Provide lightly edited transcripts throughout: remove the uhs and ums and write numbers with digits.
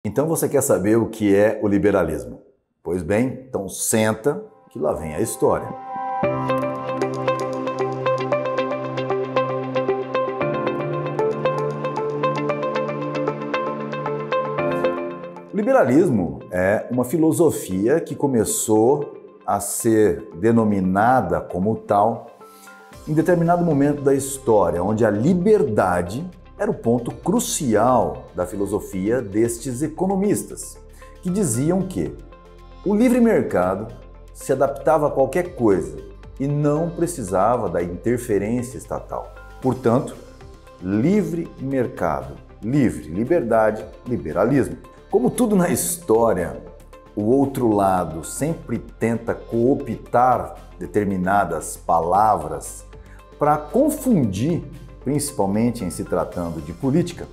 Então você quer saber o que é o liberalismo? Pois bem, então senta que lá vem a história. O liberalismo é uma filosofia que começou a ser denominada como tal em determinado momento da história, onde a liberdade era o ponto crucial da filosofia destes economistas, que diziam que o livre mercado se adaptava a qualquer coisa e não precisava da interferência estatal. Portanto, livre mercado, livre, liberdade, liberalismo. Como tudo na história, o outro lado sempre tenta cooptar determinadas palavras para confundir, principalmente em se tratando de política.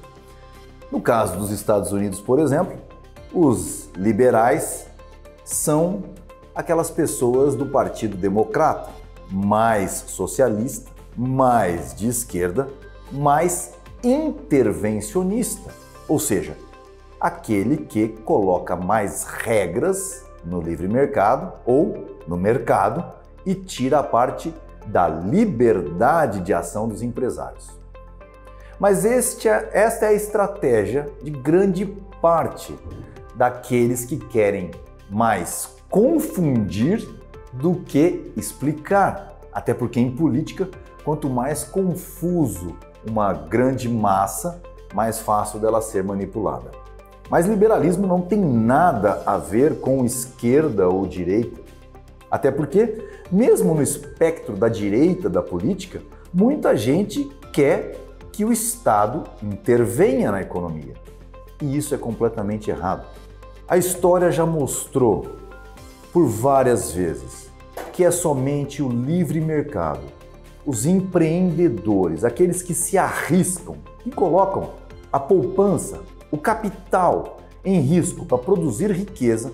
No caso dos Estados Unidos, por exemplo, os liberais são aquelas pessoas do Partido Democrata, mais socialista, mais de esquerda, mais intervencionista, ou seja, aquele que coloca mais regras no livre mercado ou no mercado e tira a parte da liberdade de ação dos empresários. Mas esta é a estratégia de grande parte daqueles que querem mais confundir do que explicar. Até porque em política, quanto mais confuso uma grande massa, mais fácil dela ser manipulada. Mas liberalismo não tem nada a ver com esquerda ou direita. Até porque, mesmo no espectro da direita da política, muita gente quer que o Estado intervenha na economia. E isso é completamente errado. A história já mostrou por várias vezes que é somente o livre mercado, os empreendedores, aqueles que se arriscam e colocam a poupança, o capital em risco para produzir riqueza,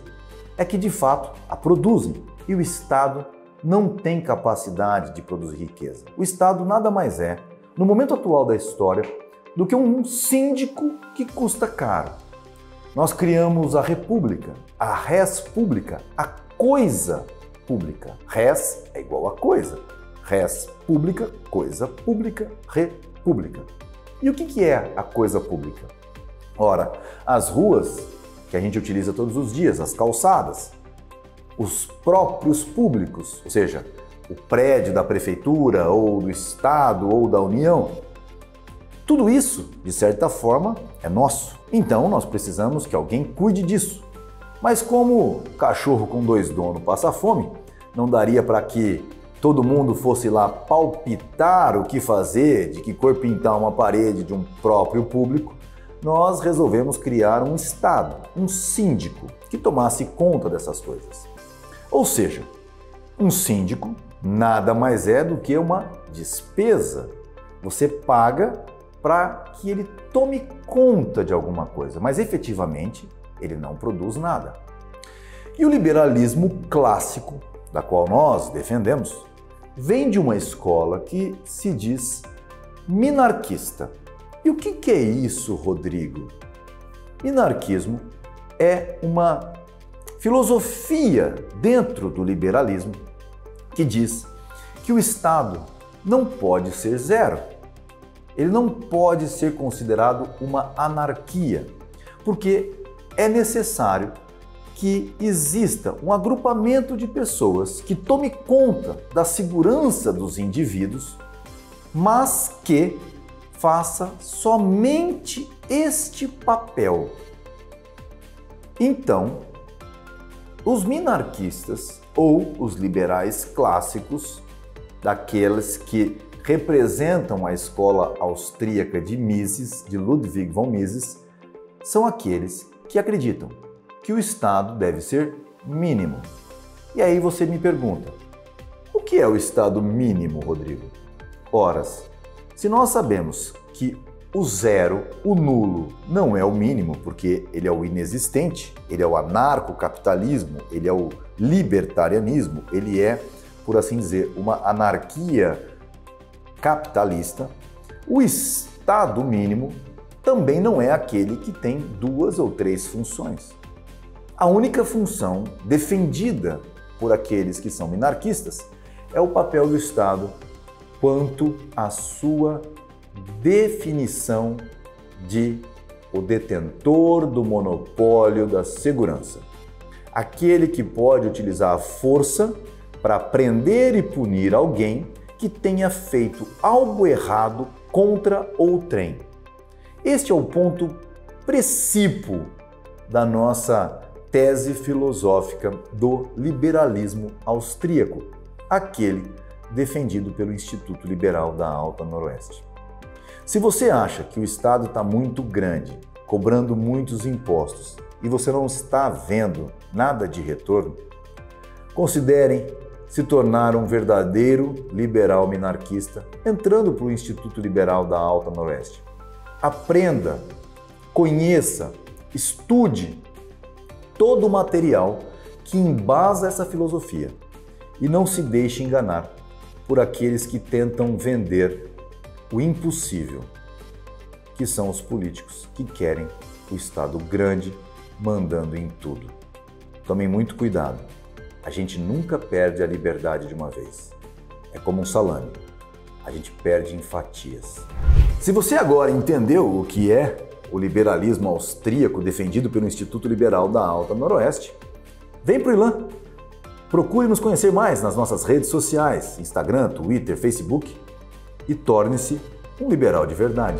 é que de fato a produzem. E o Estado não tem capacidade de produzir riqueza. O Estado nada mais é, no momento atual da história, do que um síndico que custa caro. Nós criamos a República, a res pública, a coisa pública. Res é igual a coisa. Res pública, coisa pública, república. E o que é a coisa pública? Ora, as ruas que a gente utiliza todos os dias, as calçadas, os próprios públicos, ou seja, o prédio da prefeitura ou do estado ou da União, tudo isso, de certa forma, é nosso. Então nós precisamos que alguém cuide disso. Mas como cachorro com dois donos passa fome, não daria para que todo mundo fosse lá palpitar o que fazer, de que cor pintar uma parede de um próprio público. Nós resolvemos criar um Estado, um síndico, que tomasse conta dessas coisas. Ou seja, um síndico nada mais é do que uma despesa. Você paga para que ele tome conta de alguma coisa, mas efetivamente ele não produz nada. E o liberalismo clássico, da qual nós defendemos, vem de uma escola que se diz minarquista. E o que é isso, Rodrigo? Minarquismo é uma filosofia dentro do liberalismo que diz que o Estado não pode ser zero. Ele não pode ser considerado uma anarquia, porque é necessário que exista um agrupamento de pessoas que tome conta da segurança dos indivíduos, mas que faça somente este papel. Então, os minarquistas ou os liberais clássicos, daqueles que representam a escola austríaca de Mises, de Ludwig von Mises, são aqueles que acreditam que o Estado deve ser mínimo. E aí você me pergunta, o que é o Estado mínimo, Rodrigo? Ora, se nós sabemos que o zero, o nulo, não é o mínimo, porque ele é o inexistente, ele é o anarcocapitalismo, ele é o libertarianismo, ele é, por assim dizer, uma anarquia capitalista. O Estado mínimo também não é aquele que tem 2 ou 3 funções. A única função defendida por aqueles que são minarquistas é o papel do Estado quanto à sua definição de o detentor do monopólio da segurança. Aquele que pode utilizar a força para prender e punir alguém que tenha feito algo errado contra outrem. Este é o ponto principal da nossa tese filosófica do liberalismo austríaco, aquele defendido pelo Instituto Liberal da Alta Noroeste. Se você acha que o Estado está muito grande, cobrando muitos impostos, e você não está vendo nada de retorno, considerem se tornar um verdadeiro liberal minarquista entrando para o Instituto Liberal da Alta Noroeste. Aprenda, conheça, estude todo o material que embasa essa filosofia e não se deixe enganar por aqueles que tentam vender o impossível, que são os políticos que querem o Estado grande mandando em tudo. Tomem muito cuidado. A gente nunca perde a liberdade de uma vez. É como um salame. A gente perde em fatias. Se você agora entendeu o que é o liberalismo austríaco defendido pelo Instituto Liberal da Alta Noroeste, vem pro ILAM. Procure nos conhecer mais nas nossas redes sociais, Instagram, Twitter, Facebook, e torne-se um liberal de verdade.